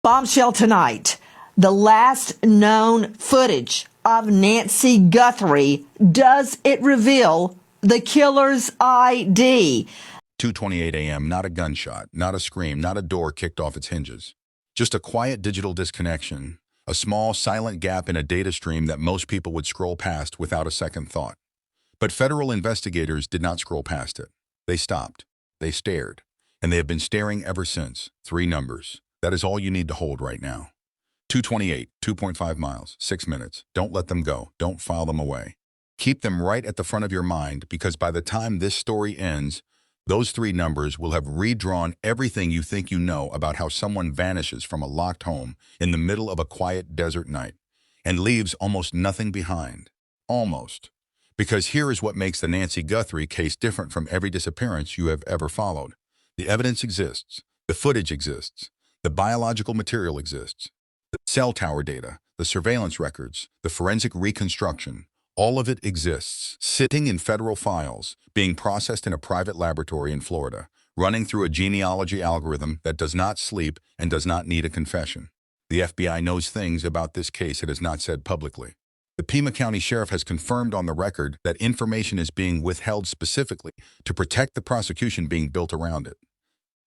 Bombshell tonight. The last known footage of Nancy Guthrie. Does it reveal the killer's ID? 2:28 a.m., not a gunshot, not a scream, not a door kicked off its hinges. Just a quiet digital disconnection, a small silent gap in a data stream that most people would scroll past without a second thought. But federal investigators did not scroll past it. They stopped. They stared. And they have been staring ever since. 3 numbers. That is all you need to hold right now. 228, 2.5 miles, 6 minutes. Don't let them go. Don't file them away. Keep them right at the front of your mind, because by the time this story ends, those 3 numbers will have redrawn everything you think you know about how someone vanishes from a locked home in the middle of a quiet desert night and leaves almost nothing behind. Almost. Because here is what makes the Nancy Guthrie case different from every disappearance you have ever followed. The evidence exists. The footage exists. The biological material exists. The cell tower data, the surveillance records, the forensic reconstruction, all of it exists, sitting in federal files, being processed in a private laboratory in Florida, running through a genealogy algorithm that does not sleep and does not need a confession. The FBI knows things about this case it has not said publicly. The Pima County Sheriff has confirmed on the record that information is being withheld specifically to protect the prosecution being built around it.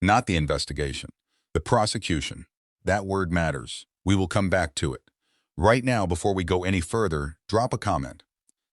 Not the investigation. The prosecution. That word matters. We will come back to it. Right now, before we go any further, drop a comment.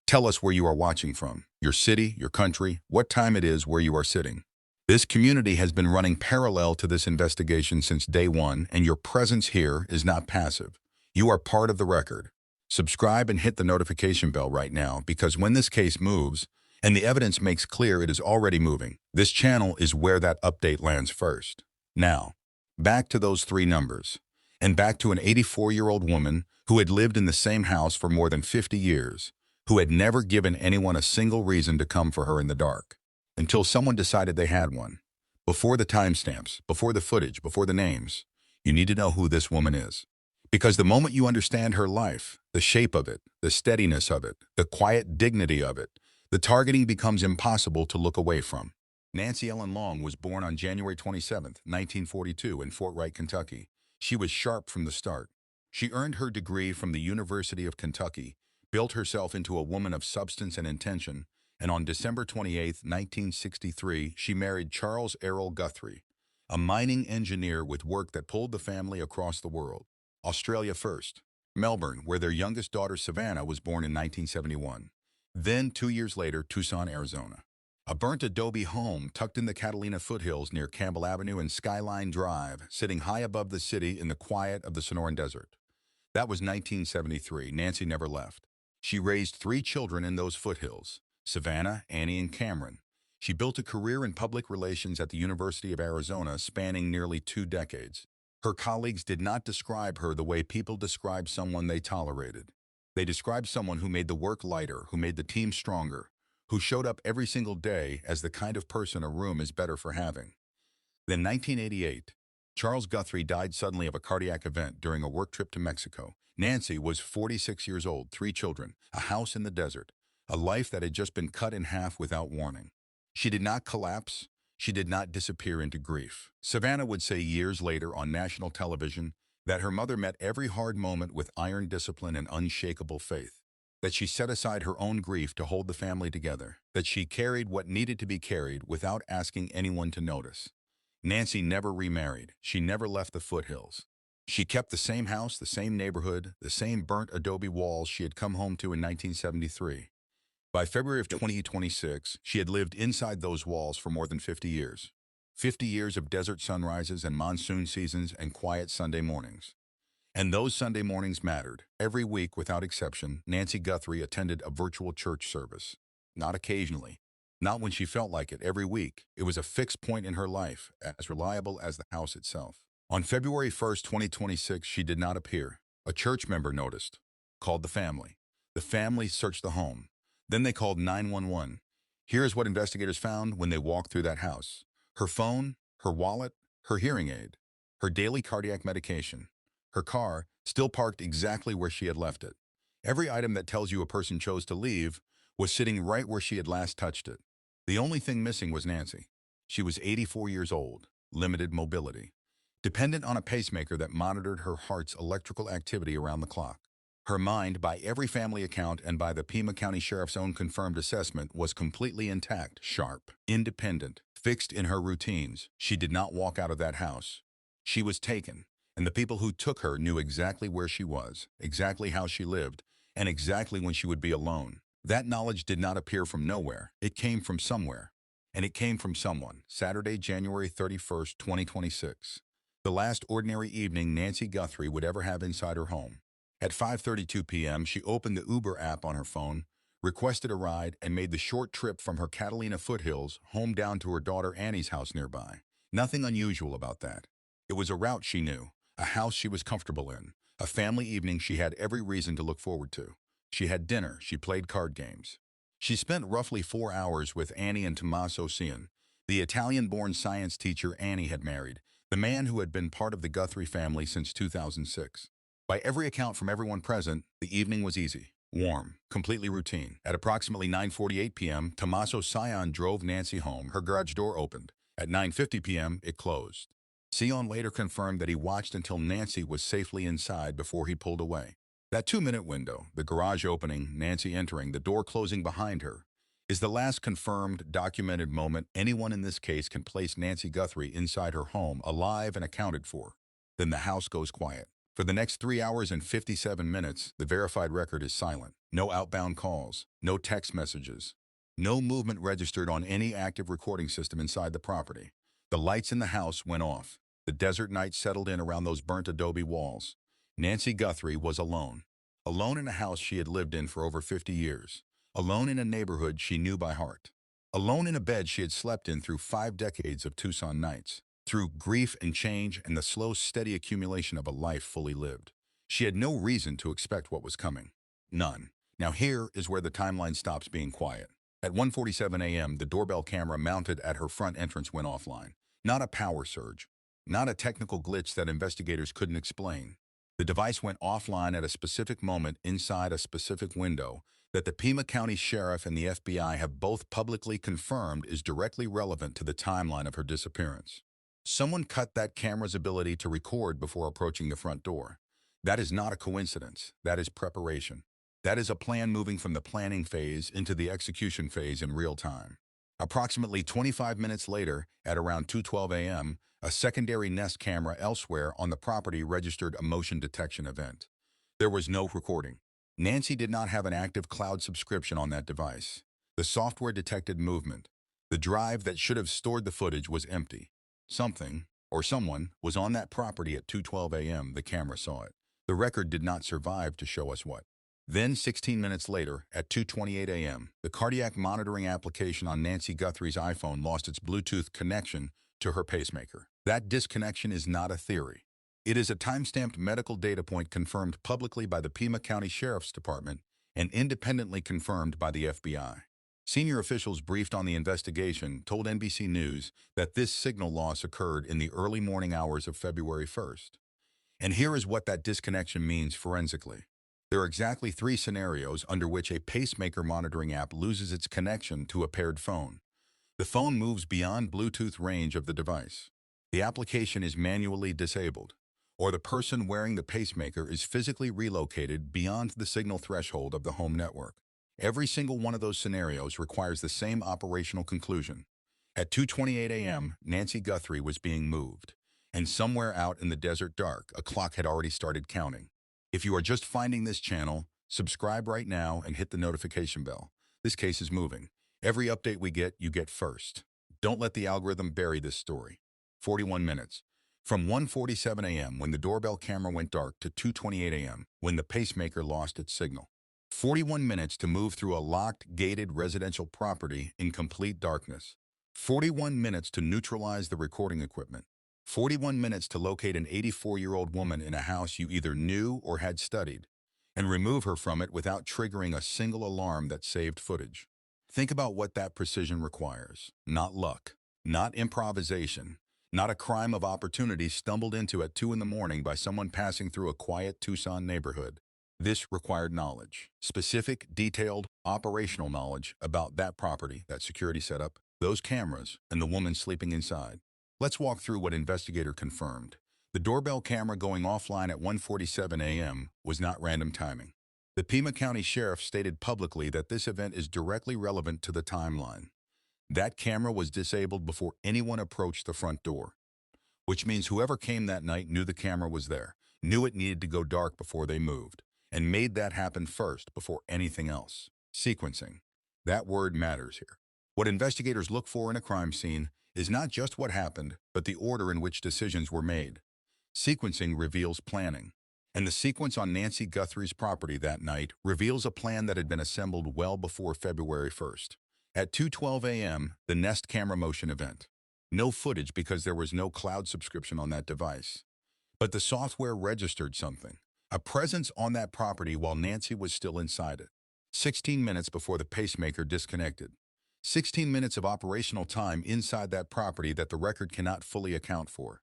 Tell us where you are watching from, your city, your country, what time it is where you are sitting. This community has been running parallel to this investigation since day one, and your presence here is not passive. You are part of the record. Subscribe and hit the notification bell right now, because when this case moves, and the evidence makes clear it is already moving, this channel is where that update lands first. Now, back to those 3 numbers, and back to an 84-year-old woman who had lived in the same house for more than 50 years, who had never given anyone a single reason to come for her in the dark, until someone decided they had one. Before the timestamps, before the footage, before the names, you need to know who this woman is. Because the moment you understand her life, the shape of it, the steadiness of it, the quiet dignity of it, the targeting becomes impossible to look away from. Nancy Ellen Long was born on January 27, 1942 in Fort Wright, Kentucky. She was sharp from the start. She earned her degree from the University of Kentucky, built herself into a woman of substance and intention, and on December 28, 1963, she married Charles Errol Guthrie, a mining engineer with work that pulled the family across the world. Australia first, Melbourne, where their youngest daughter Savannah was born in 1971. Then, 2 years later, Tucson, Arizona. A burnt adobe home tucked in the Catalina foothills near Campbell Avenue and Skyline Drive, sitting high above the city in the quiet of the Sonoran Desert. That was 1973. Nancy never left. She raised 3 children in those foothills, Savannah, Annie, and Cameron. She built a career in public relations at the University of Arizona, spanning nearly 2 decades. Her colleagues did not describe her the way people describe someone they tolerated. They described someone who made the work lighter, who made the team stronger, who showed up every single day as the kind of person a room is better for having. Then 1988, Charles Guthrie died suddenly of a cardiac event during a work trip to Mexico. Nancy was 46 years old, 3 children, a house in the desert, a life that had just been cut in half without warning. She did not collapse. She did not disappear into grief. Savannah would say years later on national television that her mother met every hard moment with iron discipline and unshakable faith, that she set aside her own grief to hold the family together, that she carried what needed to be carried without asking anyone to notice. Nancy never remarried. She never left the foothills. She kept the same house, the same neighborhood, the same burnt adobe walls she had come home to in 1973. By February of 2026, she had lived inside those walls for more than 50 years. 50 years of desert sunrises and monsoon seasons and quiet Sunday mornings. And those Sunday mornings mattered. Every week, without exception, Nancy Guthrie attended a virtual church service. Not occasionally. Not when she felt like it. Every week. It was a fixed point in her life, as reliable as the house itself. On February 1st, 2026, she did not appear. A church member noticed. Called the family. The family searched the home. Then they called 911. Here's what investigators found when they walked through that house. Her phone, her wallet, her hearing aid, her daily cardiac medication, her car, still parked exactly where she had left it. Every item that tells you a person chose to leave was sitting right where she had last touched it. The only thing missing was Nancy. She was 84 years old, limited mobility. dependent on a pacemaker that monitored her heart's electrical activity around the clock. Her mind, by every family account and by the Pima County Sheriff's own confirmed assessment, was completely intact, sharp, independent, fixed in her routines. She did not walk out of that house. She was taken, and the people who took her knew exactly where she was, exactly how she lived, and exactly when she would be alone. That knowledge did not appear from nowhere. It came from somewhere. And it came from someone. Saturday, January 31st, 2026. The last ordinary evening Nancy Guthrie would ever have inside her home. At 5:32 p.m., she opened the Uber app on her phone, requested a ride, and made the short trip from her Catalina foothills home down to her daughter Annie's house nearby. Nothing unusual about that. It was a route she knew, a house she was comfortable in, a family evening she had every reason to look forward to. She had dinner, she played card games. She spent roughly 4 hours with Annie and Tommaso Cian, the Italian-born science teacher Annie had married, the man who had been part of the Guthrie family since 2006. By every account from everyone present, the evening was easy, warm, completely routine. At approximately 9:48 p.m., Tommaso Cian drove Nancy home. Her garage door opened. At 9:50 p.m., it closed. Cian later confirmed that he watched until Nancy was safely inside before he pulled away. That 2-minute window, the garage opening, Nancy entering, the door closing behind her, is the last confirmed, documented moment anyone in this case can place Nancy Guthrie inside her home, alive and accounted for. Then the house goes quiet. For the next 3 hours and 57 minutes, the verified record is silent. No outbound calls, no text messages, no movement registered on any active recording system inside the property. The lights in the house went off. The desert night settled in around those burnt adobe walls. Nancy Guthrie was alone. Alone in a house she had lived in for over 50 years. Alone in a neighborhood she knew by heart. Alone in a bed she had slept in through 5 decades of Tucson nights. Through grief and change and the slow, steady accumulation of a life fully lived. She had no reason to expect what was coming. None. Now here is where the timeline stops being quiet. At 1:47 a.m., the doorbell camera mounted at her front entrance went offline. Not a power surge. Not a technical glitch that investigators couldn't explain. The device went offline at a specific moment inside a specific window that the Pima County Sheriff and the FBI have both publicly confirmed is directly relevant to the timeline of her disappearance. Someone cut that camera's ability to record before approaching the front door. That is not a coincidence. That is preparation. That is a plan moving from the planning phase into the execution phase in real time. Approximately 25 minutes later, at around 2:12 a.m., a secondary Nest camera elsewhere on the property registered a motion detection event. There was no recording. Nancy did not have an active cloud subscription on that device. The software detected movement. The drive that should have stored the footage was empty. Something, or someone, was on that property at 2:12 a.m. The camera saw it. The record did not survive to show us what. Then, 16 minutes later, at 2:28 a.m., the cardiac monitoring application on Nancy Guthrie's iPhone lost its Bluetooth connection to her pacemaker. That disconnection is not a theory. It is a time-stamped medical data point confirmed publicly by the Pima County Sheriff's Department and independently confirmed by the FBI. Senior officials briefed on the investigation told NBC News that this signal loss occurred in the early morning hours of February 1st. And here is what that disconnection means forensically. There are exactly 3 scenarios under which a pacemaker monitoring app loses its connection to a paired phone. The phone moves beyond Bluetooth range of the device. The application is manually disabled, or the person wearing the pacemaker is physically relocated beyond the signal threshold of the home network. Every single one of those scenarios requires the same operational conclusion. At 2:28 a.m., Nancy Guthrie was being moved, and somewhere out in the desert dark, a clock had already started counting. If you are just finding this channel, subscribe right now and hit the notification bell. This case is moving. Every update we get, you get first. Don't let the algorithm bury this story. 41 minutes. From 1:47 a.m. when the doorbell camera went dark to 2:28 a.m. when the pacemaker lost its signal. 41 minutes to move through a locked, gated residential property in complete darkness. 41 minutes to neutralize the recording equipment. 41 minutes to locate an 84-year-old woman in a house you either knew or had studied, and remove her from it without triggering a single alarm that saved footage. Think about what that precision requires. Not luck, not improvisation, not a crime of opportunity stumbled into at 2 in the morning by someone passing through a quiet Tucson neighborhood. This required knowledge, specific, detailed, operational knowledge about that property, that security setup, those cameras, and the woman sleeping inside. Let's walk through what investigator confirmed. The doorbell camera going offline at 1:47 a.m. was not random timing. The Pima County Sheriff stated publicly that this event is directly relevant to the timeline. That camera was disabled before anyone approached the front door, which means whoever came that night knew the camera was there, knew it needed to go dark before they moved, and made that happen first before anything else. Sequencing. That word matters here. What investigators look for in a crime scene is not just what happened, but the order in which decisions were made. Sequencing reveals planning. And the sequence on Nancy Guthrie's property that night reveals a plan that had been assembled well before February 1st. At 2:12 a.m., the Nest camera motion event. No footage because there was no cloud subscription on that device. But the software registered something, a presence on that property while Nancy was still inside it. 16 minutes before the pacemaker disconnected. 16 minutes of operational time inside that property that the record cannot fully account for.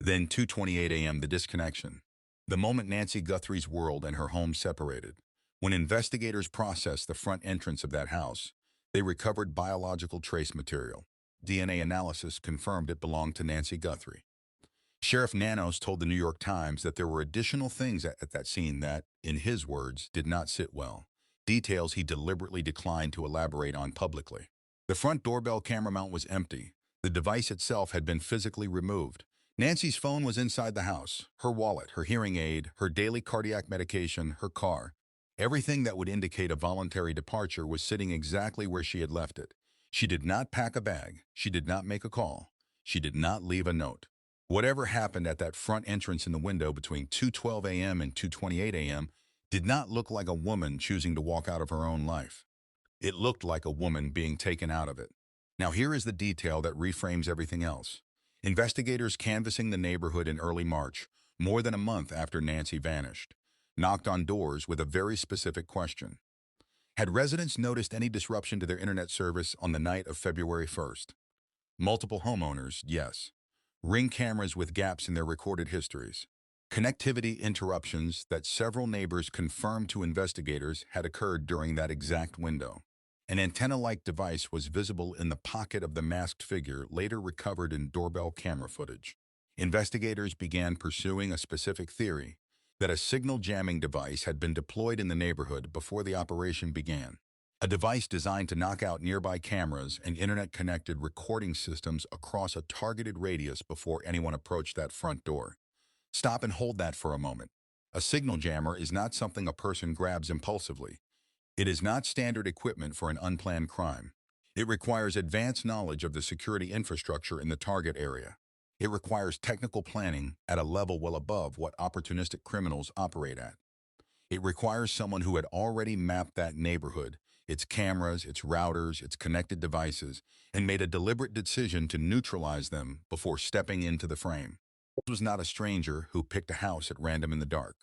Then 2:28 a.m., the disconnection. The moment Nancy Guthrie's world and her home separated. When investigators processed the front entrance of that house, they recovered biological trace material. DNA analysis confirmed it belonged to Nancy Guthrie. Sheriff Nanos told the New York Times that there were additional things at that scene that, in his words, did not sit well. Details he deliberately declined to elaborate on publicly. The front doorbell camera mount was empty. The device itself had been physically removed. Nancy's phone was inside the house, her wallet, her hearing aid, her daily cardiac medication, her car. Everything that would indicate a voluntary departure was sitting exactly where she had left it. She did not pack a bag. She did not make a call. She did not leave a note. Whatever happened at that front entrance in the window between 2:12 a.m. and 2:28 a.m. did not look like a woman choosing to walk out of her own life. It looked like a woman being taken out of it. Now here is the detail that reframes everything else. Investigators canvassing the neighborhood in early March, more than a month after Nancy vanished, knocked on doors with a very specific question. Had residents noticed any disruption to their internet service on the night of February 1st? Multiple homeowners, yes. Ring cameras with gaps in their recorded histories. Connectivity interruptions that several neighbors confirmed to investigators had occurred during that exact window. An antenna-like device was visible in the pocket of the masked figure, later recovered in doorbell camera footage. Investigators began pursuing a specific theory, that a signal jamming device had been deployed in the neighborhood before the operation began. A device designed to knock out nearby cameras and internet-connected recording systems across a targeted radius before anyone approached that front door. Stop and hold that for a moment. A signal jammer is not something a person grabs impulsively. It is not standard equipment for an unplanned crime. It requires advanced knowledge of the security infrastructure in the target area. It requires technical planning at a level well above what opportunistic criminals operate at. It requires someone who had already mapped that neighborhood, its cameras, its routers, its connected devices, and made a deliberate decision to neutralize them before stepping into the frame. This was not a stranger who picked a house at random in the dark.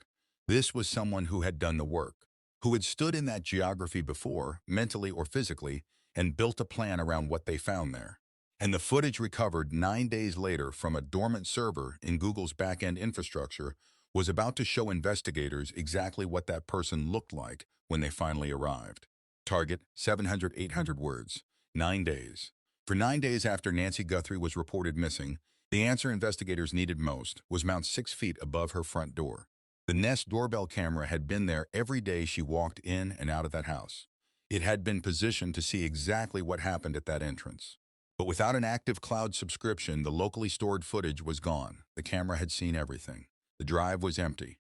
This was someone who had done the work, who had stood in that geography before, mentally or physically, and built a plan around what they found there. And the footage recovered 9 days later from a dormant server in Google's back-end infrastructure was about to show investigators exactly what that person looked like when they finally arrived. Target, 700-800 words. 9 days. For 9 days after Nancy Guthrie was reported missing, the answer investigators needed most was mount 6 feet above her front door. The Nest doorbell camera had been there every day she walked in and out of that house. It had been positioned to see exactly what happened at that entrance. But without an active cloud subscription, the locally stored footage was gone. The camera had seen everything. The drive was empty.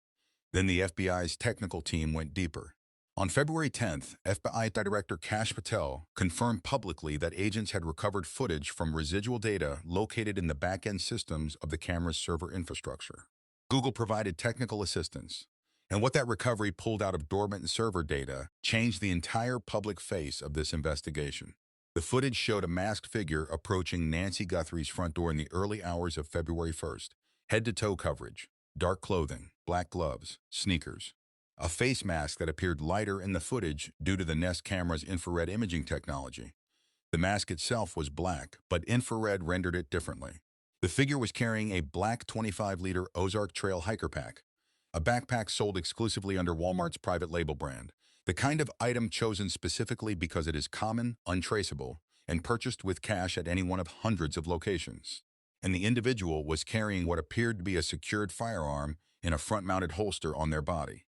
Then the FBI's technical team went deeper. On February 10th, FBI Director Kash Patel confirmed publicly that agents had recovered footage from residual data located in the back-end systems of the camera's server infrastructure. Google provided technical assistance, and what that recovery pulled out of dormant server data changed the entire public face of this investigation. The footage showed a masked figure approaching Nancy Guthrie's front door in the early hours of February 1st. Head-to-toe coverage, dark clothing, black gloves, sneakers. A face mask that appeared lighter in the footage due to the Nest camera's infrared imaging technology. The mask itself was black, but infrared rendered it differently. The figure was carrying a black 25-liter Ozark Trail hiker pack, a backpack sold exclusively under Walmart's private label brand, the kind of item chosen specifically because it is common, untraceable, and purchased with cash at any one of hundreds of locations. and the individual was carrying what appeared to be a secured firearm in a front-mounted holster on their body.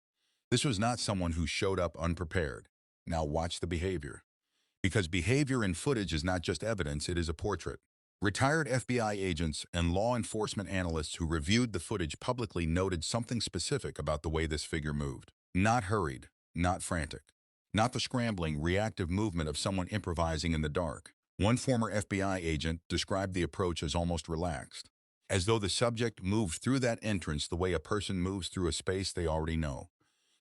This was not someone who showed up unprepared. Now watch the behavior. Because behavior in footage is not just evidence, it is a portrait. Retired FBI agents and law enforcement analysts who reviewed the footage publicly noted something specific about the way this figure moved. Not hurried, not frantic, not the scrambling, reactive movement of someone improvising in the dark. One former FBI agent described the approach as almost relaxed, as though the subject moved through that entrance the way a person moves through a space they already know.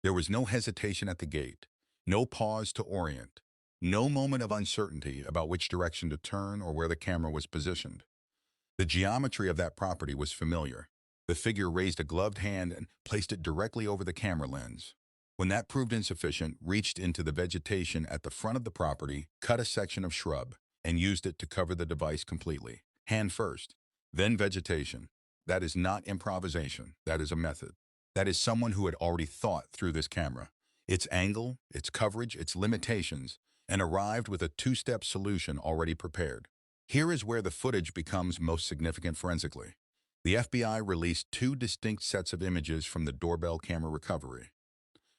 There was no hesitation at the gate, no pause to orient, no moment of uncertainty about which direction to turn or where the camera was positioned. The geometry of that property was familiar. The figure raised a gloved hand and placed it directly over the camera lens. When that proved insufficient, reached into the vegetation at the front of the property, cut a section of shrub, and used it to cover the device completely. Hand first, then vegetation. That is not improvisation. That is a method. That is someone who had already thought through this camera, its angle, its coverage, its limitations, and arrived with a two-step solution already prepared. Here is where the footage becomes most significant forensically. The FBI released two distinct sets of images from the doorbell camera recovery.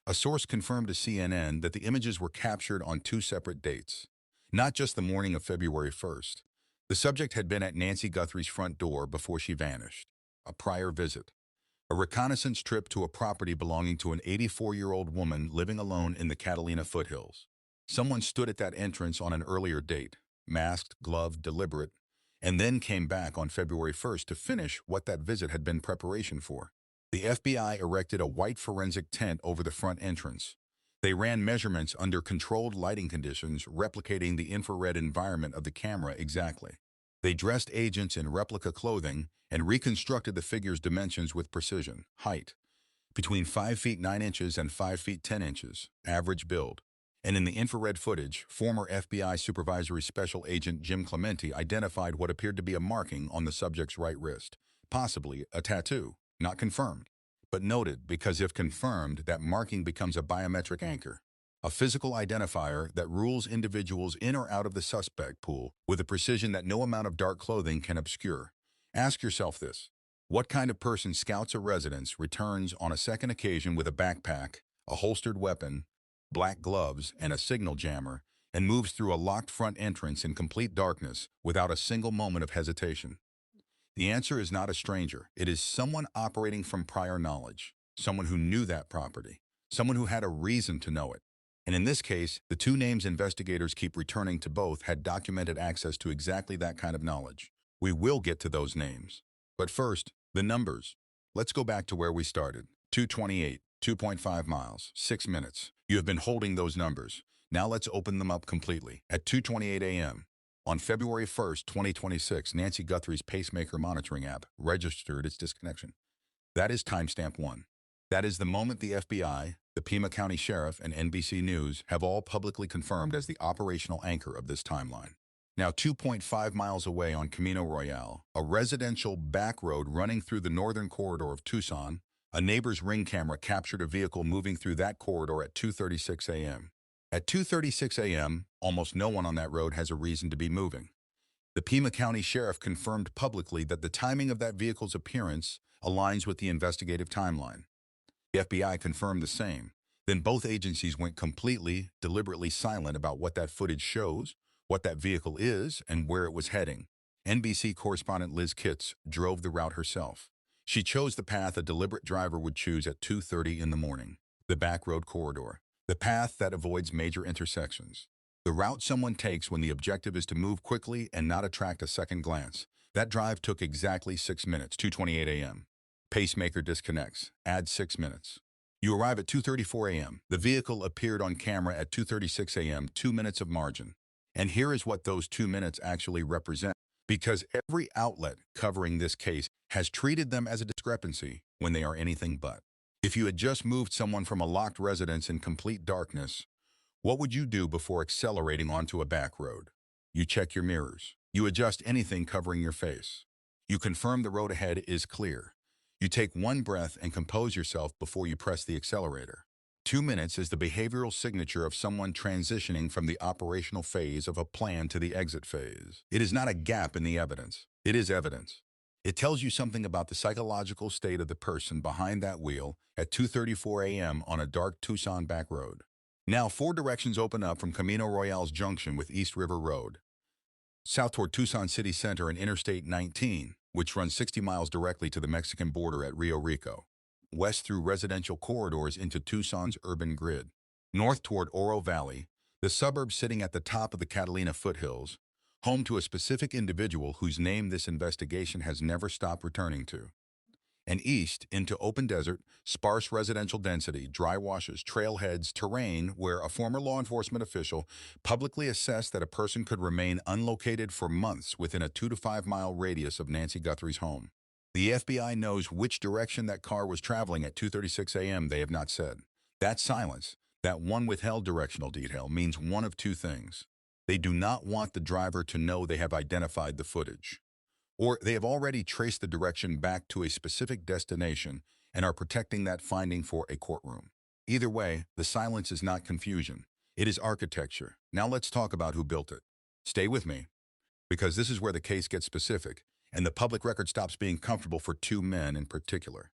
A source confirmed to CNN that the images were captured on two separate dates, not just the morning of February 1st. The subject had been at Nancy Guthrie's front door before she vanished. A prior visit. A reconnaissance trip to a property belonging to an 84-year-old woman living alone in the Catalina foothills. Someone stood at that entrance on an earlier date, masked, gloved, deliberate, and then came back on February 1st to finish what that visit had been preparation for. The FBI erected a white forensic tent over the front entrance. They ran measurements under controlled lighting conditions, replicating the infrared environment of the camera exactly. They dressed agents in replica clothing and reconstructed the figure's dimensions with precision. Height, between 5 feet 9 inches and 5 feet 10 inches, average build. And in the infrared footage, former FBI Supervisory Special Agent Jim Clemente identified what appeared to be a marking on the subject's right wrist, possibly a tattoo, not confirmed, but noted because if confirmed, that marking becomes a biometric anchor, a physical identifier that rules individuals in or out of the suspect pool with a precision that no amount of dark clothing can obscure. Ask yourself this: what kind of person scouts a residence, returns on a second occasion with a backpack, a holstered weapon, black gloves, and a signal jammer, and moves through a locked front entrance in complete darkness without a single moment of hesitation? The answer is not a stranger. It is someone operating from prior knowledge, someone who knew that property, someone who had a reason to know it. And in this case, the two names investigators keep returning to both had documented access to exactly that kind of knowledge. We will get to those names. But first, the numbers. Let's go back to where we started. 228, 2.5 miles, 6 minutes. You have been holding those numbers. Now let's open them up completely. At 2:28 a.m., on February 1st, 2026, Nancy Guthrie's pacemaker monitoring app registered its disconnection. That is timestamp 1. That is the moment the FBI, the Pima County Sheriff, and NBC News have all publicly confirmed as the operational anchor of this timeline. Now 2.5 miles away on Camino Royale, a residential back road running through the northern corridor of Tucson, a neighbor's Ring camera captured a vehicle moving through that corridor at 2:36 a.m. At 2:36 a.m., almost no one on that road has a reason to be moving. The Pima County Sheriff confirmed publicly that the timing of that vehicle's appearance aligns with the investigative timeline. The FBI confirmed the same. Then both agencies went completely, deliberately silent about what that footage shows, what that vehicle is, and where it was heading. NBC correspondent Liz Kitts drove the route herself. She chose the path a deliberate driver would choose at 2:30 in the morning, the back road corridor, the path that avoids major intersections, the route someone takes when the objective is to move quickly and not attract a second glance. That drive took exactly 6 minutes, 2:28 a.m. Pacemaker disconnects, add 6 minutes. You arrive at 2:34 a.m. The vehicle appeared on camera at 2:36 a.m., 2 minutes of margin. And here is what those 2 minutes actually represent, because every outlet covering this case has treated them as a discrepancy when they are anything but. If you had just moved someone from a locked residence in complete darkness, what would you do before accelerating onto a back road? You check your mirrors. You adjust anything covering your face. You confirm the road ahead is clear. You take one breath and compose yourself before you press the accelerator. 2 minutes is the behavioral signature of someone transitioning from the operational phase of a plan to the exit phase. It is not a gap in the evidence. It is evidence. It tells you something about the psychological state of the person behind that wheel at 2:34 a.m. on a dark Tucson back road. Now, four directions open up from Camino Royale's junction with East River Road, south toward Tucson City Center and Interstate 19, which runs 60 miles directly to the Mexican border at Rio Rico, west through residential corridors into Tucson's urban grid, north toward Oro Valley, the suburb sitting at the top of the Catalina foothills, home to a specific individual whose name this investigation has never stopped returning to, and east into open desert, sparse residential density, dry washes, trailheads, terrain where a former law enforcement official publicly assessed that a person could remain unlocated for months within a 2 to 5 mile radius of Nancy Guthrie's home. The FBI knows which direction that car was traveling at 2:36 a.m. They have not said. That silence, that one withheld directional detail, means one of two things. They do not want the driver to know they have identified the footage, or they have already traced the direction back to a specific destination and are protecting that finding for a courtroom. Either way, the silence is not confusion. It is architecture. Now let's talk about who built it. Stay with me, because this is where the case gets specific, and the public record stops being comfortable for two men in particular.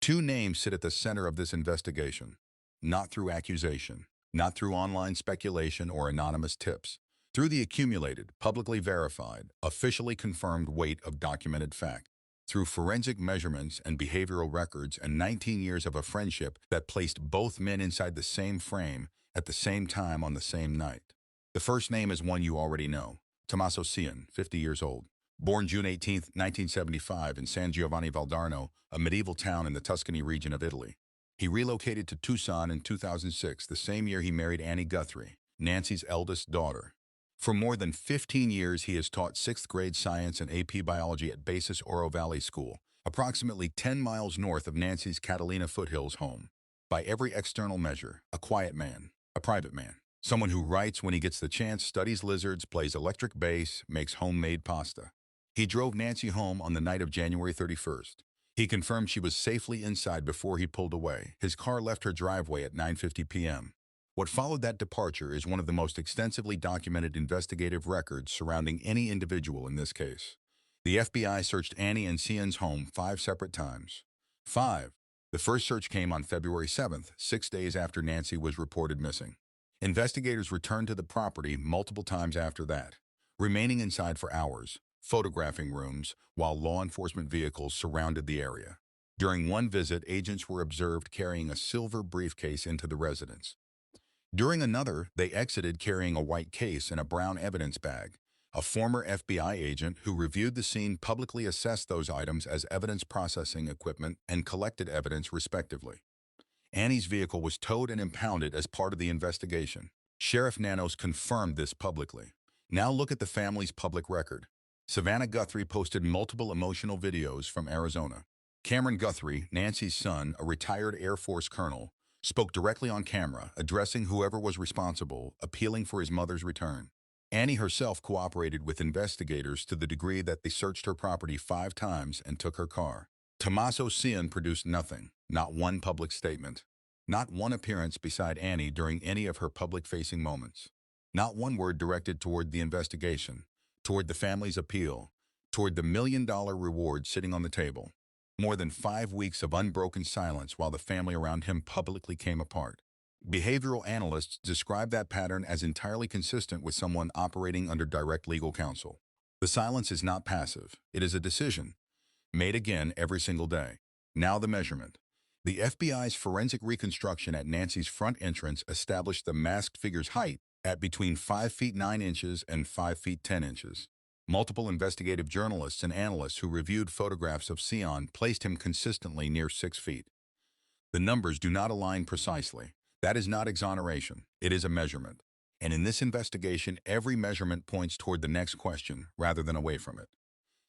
Two names sit at the center of this investigation, not through accusation, not through online speculation or anonymous tips, through the accumulated, publicly verified, officially confirmed weight of documented fact, through forensic measurements and behavioral records and 19 years of a friendship that placed both men inside the same frame at the same time on the same night. The first name is one you already know, Tommaso Cian, 50 years old. Born June 18, 1975 in San Giovanni Valdarno, a medieval town in the Tuscany region of Italy. He relocated to Tucson in 2006, the same year he married Annie Guthrie, Nancy's eldest daughter. For more than 15 years, he has taught 6th grade science and AP biology at Basis Oro Valley School, approximately 10 miles north of Nancy's Catalina foothills home. By every external measure, a quiet man, a private man, someone who writes when he gets the chance, studies lizards, plays electric bass, makes homemade pasta. He drove Nancy home on the night of January 31st. He confirmed she was safely inside before he pulled away. His car left her driveway at 9:50 p.m. What followed that departure is one of the most extensively documented investigative records surrounding any individual in this case. The FBI searched Annie and Cian's home 5 separate times. 5. The first search came on February 7th, 6 days after Nancy was reported missing. Investigators returned to the property multiple times after that, remaining inside for hours, photographing rooms, while law enforcement vehicles surrounded the area. During one visit, agents were observed carrying a silver briefcase into the residence. During another, they exited carrying a white case and a brown evidence bag. A former FBI agent who reviewed the scene publicly assessed those items as evidence processing equipment and collected evidence respectively. Annie's vehicle was towed and impounded as part of the investigation. Sheriff Nanos confirmed this publicly. Now look at the family's public record. Savannah Guthrie posted multiple emotional videos from Arizona. Cameron Guthrie, Nancy's son, a retired Air Force colonel, spoke directly on camera, addressing whoever was responsible, appealing for his mother's return. Annie herself cooperated with investigators to the degree that they searched her property 5 times and took her car. Tommaso Cian produced nothing, not one public statement, not one appearance beside Annie during any of her public-facing moments, not one word directed toward the investigation, toward the family's appeal, toward the $1 million reward sitting on the table. More than 5 weeks of unbroken silence while the family around him publicly came apart. Behavioral analysts describe that pattern as entirely consistent with someone operating under direct legal counsel. The silence is not passive. It is a decision, made again every single day. Now the measurement. The FBI's forensic reconstruction at Nancy's front entrance established the masked figure's height at between 5 feet 9 inches and 5 feet 10 inches. Multiple investigative journalists and analysts who reviewed photographs of Cian placed him consistently near 6 feet. The numbers do not align precisely. That is not exoneration. It is a measurement. And in this investigation, every measurement points toward the next question rather than away from it.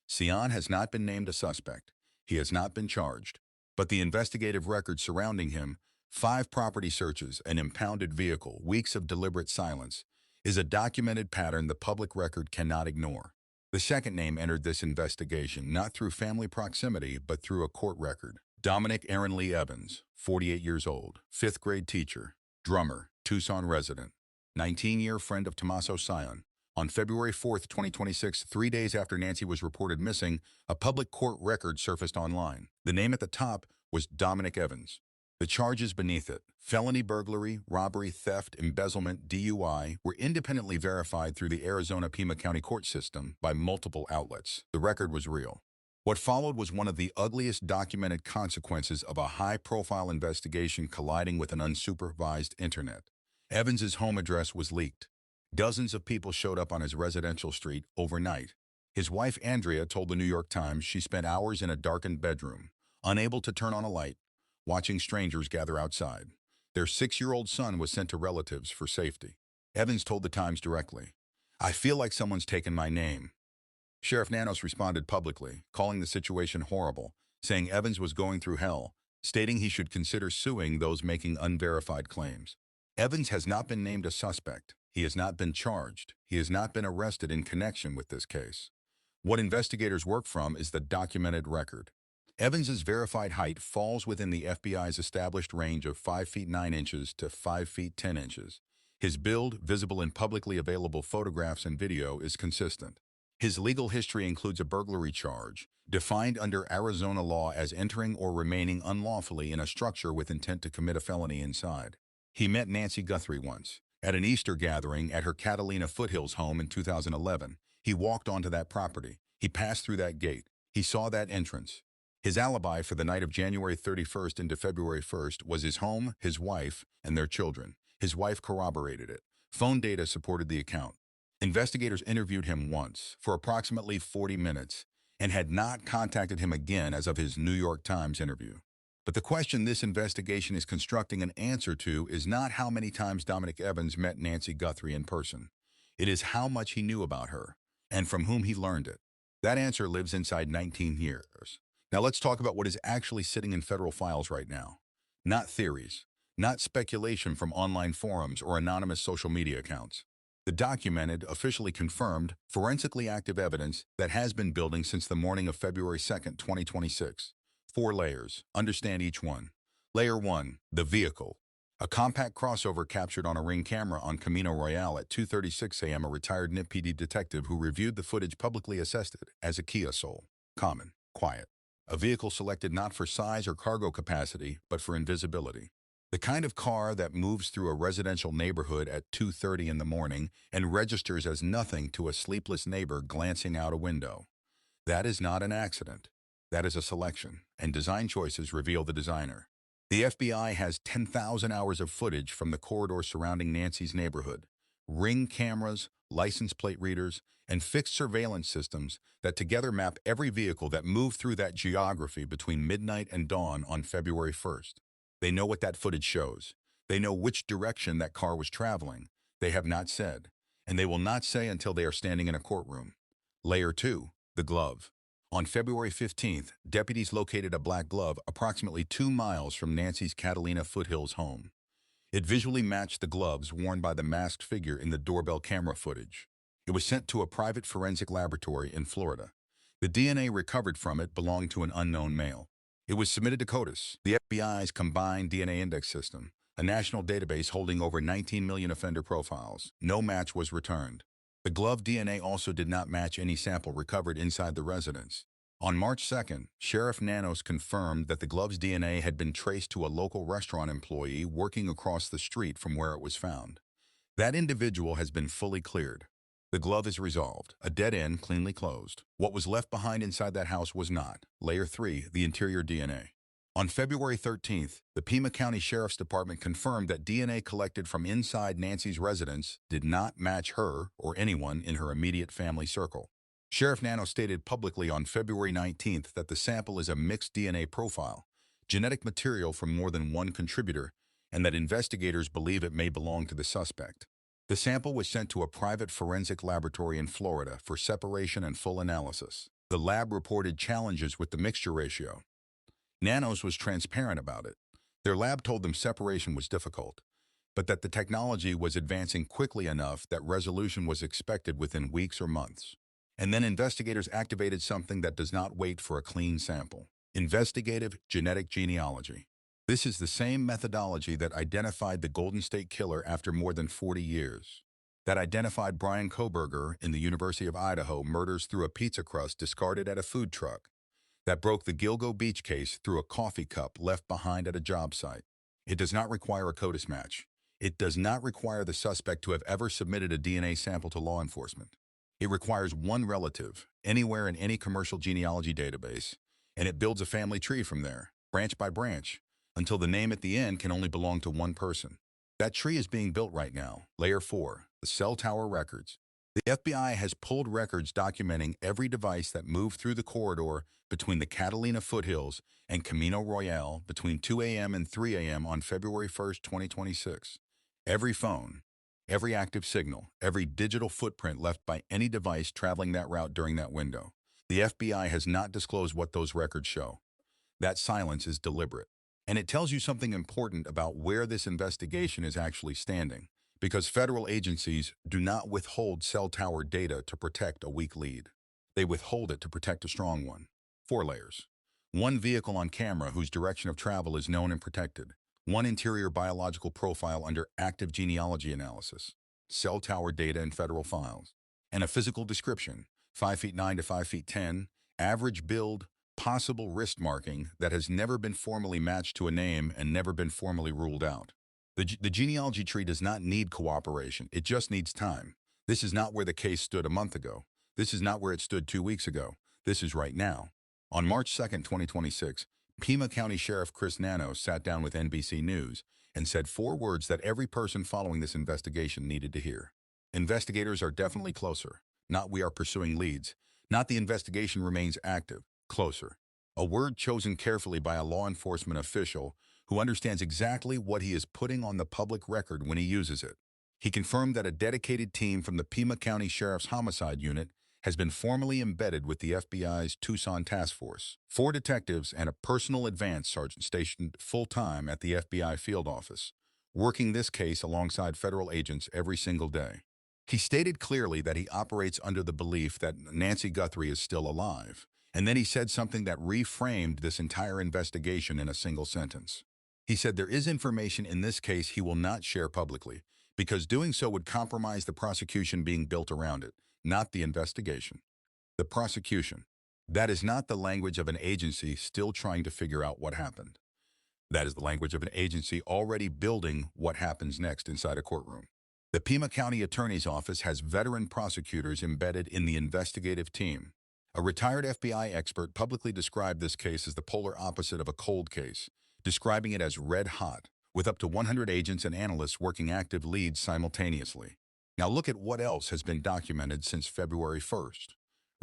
Cian has not been named a suspect. He has not been charged. But the investigative record surrounding him, 5 property searches, an impounded vehicle, weeks of deliberate silence, is a documented pattern the public record cannot ignore. The second name entered this investigation not through family proximity, but through a court record. Dominic Aaron Lee Evans, 48 years old, 5th grade teacher, drummer, Tucson resident, 19-year friend of Tommaso Cian, On February 4th, 2026, 3 days after Nancy was reported missing, a public court record surfaced online. The name at the top was Dominic Evans. The charges beneath it, felony burglary, robbery, theft, embezzlement, DUI, were independently verified through the Arizona Pima County court system by multiple outlets. The record was real. What followed was one of the ugliest documented consequences of a high-profile investigation colliding with an unsupervised internet. Evans's home address was leaked. Dozens of people showed up on his residential street overnight. His wife, Andrea, told the New York Times she spent hours in a darkened bedroom, unable to turn on a light, watching strangers gather outside. Their 6-year-old son was sent to relatives for safety. Evans told the Times directly, "I feel like someone's taken my name." Sheriff Nanos responded publicly, calling the situation horrible, saying Evans was going through hell, stating he should consider suing those making unverified claims. Evans has not been named a suspect. He has not been charged. He has not been arrested in connection with this case. What investigators work from is the documented record. Evans's verified height falls within the FBI's established range of 5 feet 9 inches to 5 feet 10 inches. His build, visible in publicly available photographs and video, is consistent. His legal history includes a burglary charge, defined under Arizona law as entering or remaining unlawfully in a structure with intent to commit a felony inside. He met Nancy Guthrie once, at an Easter gathering at her Catalina Foothills home in 2011. He walked onto that property. He passed through that gate. He saw that entrance. His alibi for the night of January 31st into February 1st was his home, his wife, and their children. His wife corroborated it. Phone data supported the account. Investigators interviewed him once, for approximately 40 minutes, and had not contacted him again as of his New York Times interview. But the question this investigation is constructing an answer to is not how many times Dominic Evans met Nancy Guthrie in person. It is how much he knew about her, and from whom he learned it. That answer lives inside 19 years. Now let's talk about what is actually sitting in federal files right now. Not theories, not speculation from online forums or anonymous social media accounts. The documented, officially confirmed, forensically active evidence that has been building since the morning of February 2nd, 2026. 4 layers. Understand each one. Layer 1, the vehicle. A compact crossover captured on a Ring camera on Camino Royale at 2:36 a.m. A retired NIP PD detective who reviewed the footage publicly assessed it as a Kia Soul. Common, quiet. A vehicle selected not for size or cargo capacity, but for invisibility. The kind of car that moves through a residential neighborhood at 2:30 in the morning and registers as nothing to a sleepless neighbor glancing out a window. That is not an accident. That is a selection, and design choices reveal the designer. The FBI has 10,000 hours of footage from the corridor surrounding Nancy's neighborhood. Ring cameras, license plate readers, and fixed surveillance systems that together map every vehicle that moved through that geography between midnight and dawn on February 1st. They know what that footage shows. They know which direction that car was traveling. They have not said, and they will not say until they are standing in a courtroom. Layer 2, the glove. On February 15th, deputies located a black glove approximately 2 miles from Nancy's Catalina Foothills home. It visually matched the gloves worn by the masked figure in the doorbell camera footage. It was sent to a private forensic laboratory in Florida. The DNA recovered from it belonged to an unknown male. It was submitted to CODIS, the FBI's combined DNA index system, a national database holding over 19 million offender profiles. No match was returned. The glove DNA also did not match any sample recovered inside the residence. On March 2nd, Sheriff Nanos confirmed that the glove's DNA had been traced to a local restaurant employee working across the street from where it was found. That individual has been fully cleared. The glove is resolved, a dead end cleanly closed. What was left behind inside that house was not. Layer 3, the interior DNA. On February 13th, the Pima County Sheriff's Department confirmed that DNA collected from inside Nancy's residence did not match her or anyone in her immediate family circle. Sheriff Nanos stated publicly on February 19th that the sample is a mixed DNA profile, genetic material from more than one contributor, and that investigators believe it may belong to the suspect. The sample was sent to a private forensic laboratory in Florida for separation and full analysis. The lab reported challenges with the mixture ratio. Nanos was transparent about it. Their lab told them separation was difficult, but that the technology was advancing quickly enough that resolution was expected within weeks or months. And then investigators activated something that does not wait for a clean sample: investigative genetic genealogy. This is the same methodology that identified the Golden State Killer after more than 40 years. that identified Brian Koberger in the University of Idaho murders through a pizza crust discarded at a food truck, that broke the Gilgo Beach case through a coffee cup left behind at a job site. It does not require a CODIS match. It does not require the suspect to have ever submitted a DNA sample to law enforcement. It requires one relative, anywhere in any commercial genealogy database, and it builds a family tree from there, branch by branch, until the name at the end can only belong to one person. That tree is being built right now, Layer 4, the cell tower records. The FBI has pulled records documenting every device that moved through the corridor between the Catalina foothills and Camino Royale between 2 a.m. and 3 a.m. on February 1st, 2026. Every phone, every active signal, every digital footprint left by any device traveling that route during that window. The FBI has not disclosed what those records show. That silence is deliberate. And it tells you something important about where this investigation is actually standing, because federal agencies do not withhold cell tower data to protect a weak lead. They withhold it to protect a strong one. 4 layers. One vehicle on camera whose direction of travel is known and protected. One interior biological profile under active genealogy analysis. Cell tower data in federal files. And a physical description, 5 feet 9 to 5 feet 10, average build, possible wrist marking that has never been formally matched to a name and never been formally ruled out. The genealogy tree does not need cooperation. It just needs time. This is not where the case stood a month ago. This is not where it stood 2 weeks ago. This is right now. On March 2nd, 2026, Pima County Sheriff Chris Nano sat down with NBC News and said 4 words that every person following this investigation needed to hear. Investigators are definitely closer. Not we are pursuing leads. Not the investigation remains active. Closer. A word chosen carefully by a law enforcement official who understands exactly what he is putting on the public record when he uses it. He confirmed that a dedicated team from the Pima County Sheriff's Homicide Unit has been formally embedded with the FBI's Tucson Task Force. 4 detectives and a personal advance sergeant stationed full-time at the FBI field office, working this case alongside federal agents every single day. He stated clearly that he operates under the belief that Nancy Guthrie is still alive, and then he said something that reframed this entire investigation in a single sentence. He said there is information in this case he will not share publicly, because doing so would compromise the prosecution being built around it, not the investigation. The prosecution. That is not the language of an agency still trying to figure out what happened. That is the language of an agency already building what happens next inside a courtroom. The Pima County Attorney's Office has veteran prosecutors embedded in the investigative team. A retired FBI expert publicly described this case as the polar opposite of a cold case, describing it as red hot, with up to 100 agents and analysts working active leads simultaneously. Now look at what else has been documented since February 1st.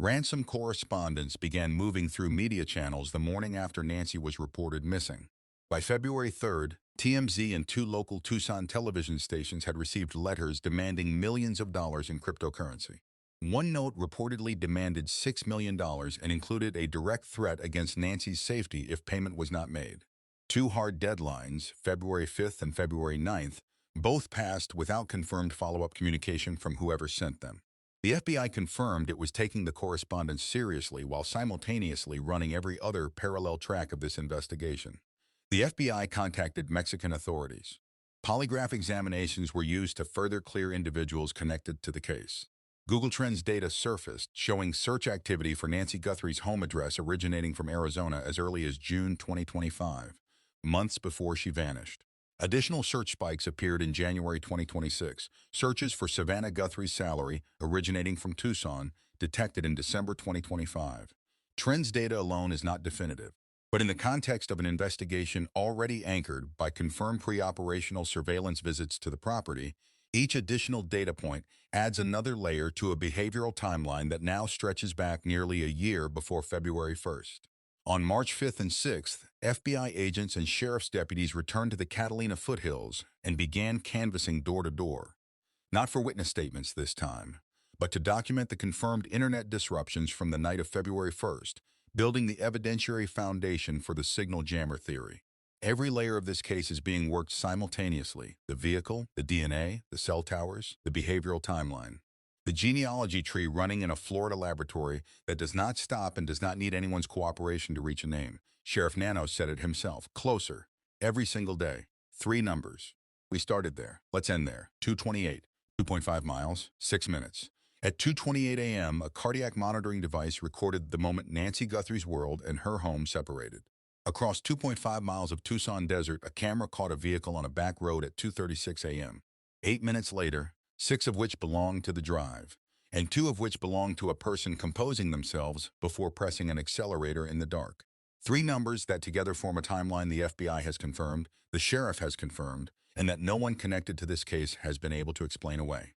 Ransom correspondence began moving through media channels the morning after Nancy was reported missing. By February 3rd, TMZ and 2 local Tucson television stations had received letters demanding millions of dollars in cryptocurrency. One note reportedly demanded $6 million and included a direct threat against Nancy's safety if payment was not made. 2 hard deadlines, February 5th and February 9th, both passed without confirmed follow-up communication from whoever sent them. The FBI confirmed it was taking the correspondence seriously while simultaneously running every other parallel track of this investigation. The FBI contacted Mexican authorities. Polygraph examinations were used to further clear individuals connected to the case. Google Trends data surfaced showing search activity for Nancy Guthrie's home address originating from Arizona as early as June 2025, months before she vanished. Additional search spikes appeared in January 2026. Searches for Savannah Guthrie's salary, originating from Tucson, detected in December 2025. Trends data alone is not definitive, but in the context of an investigation already anchored by confirmed pre-operational surveillance visits to the property, each additional data point adds another layer to a behavioral timeline that now stretches back nearly a year before February 1st. On March 5th and 6th, FBI agents and sheriff's deputies returned to the Catalina foothills and began canvassing door to door, not for witness statements this time, but to document the confirmed internet disruptions from the night of February 1st, building the evidentiary foundation for the signal jammer theory. Every layer of this case is being worked simultaneously: the vehicle, the DNA, the cell towers, the behavioral timeline. The genealogy tree running in a Florida laboratory that does not stop and does not need anyone's cooperation to reach a name. Sheriff Nano said it himself. Closer. Every single day. 3 numbers. We started there. Let's end there. 228. 2.5 miles, 6 minutes. At 2:28 a.m., a cardiac monitoring device recorded the moment Nancy Guthrie's world and her home separated. Across 2.5 miles of Tucson desert, a camera caught a vehicle on a back road at 2:36 a.m. 8 minutes later, 6 of which belonged to the drive, and 2 of which belonged to a person composing themselves before pressing an accelerator in the dark. 3 numbers that together form a timeline the FBI has confirmed, the sheriff has confirmed, and that no one connected to this case has been able to explain away.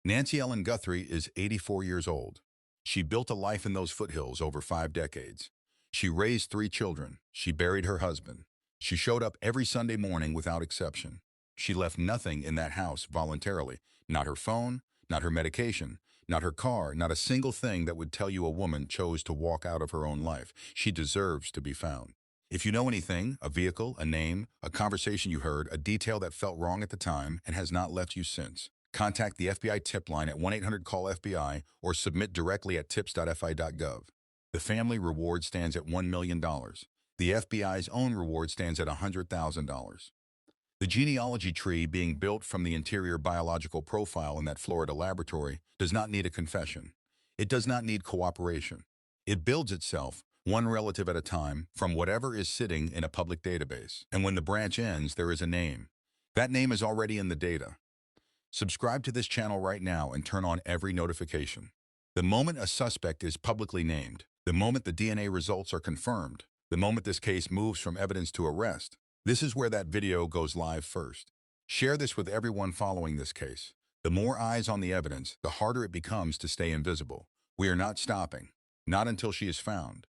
Nancy Ellen Guthrie is 84 years old. She built a life in those foothills over 5 decades. She raised 3 children. She buried her husband. She showed up every Sunday morning without exception. She left nothing in that house voluntarily. Not her phone, not her medication, not her car, not a single thing that would tell you a woman chose to walk out of her own life. She deserves to be found. If you know anything, a vehicle, a name, a conversation you heard, a detail that felt wrong at the time and has not left you since, contact the FBI tip line at 1-800-CALL-FBI or submit directly at tips.fi.gov. The family reward stands at $1 million. The FBI's own reward stands at $100,000. The genealogy tree being built from the interior biological profile in that Florida laboratory does not need a confession. It does not need cooperation. It builds itself, one relative at a time, from whatever is sitting in a public database. And when the branch ends, there is a name. That name is already in the data. Subscribe to this channel right now and turn on every notification. The moment a suspect is publicly named, the moment the DNA results are confirmed, the moment this case moves from evidence to arrest, this is where that video goes live first. Share this with everyone following this case. The more eyes on the evidence, the harder it becomes to stay invisible. We are not stopping. Not until she is found.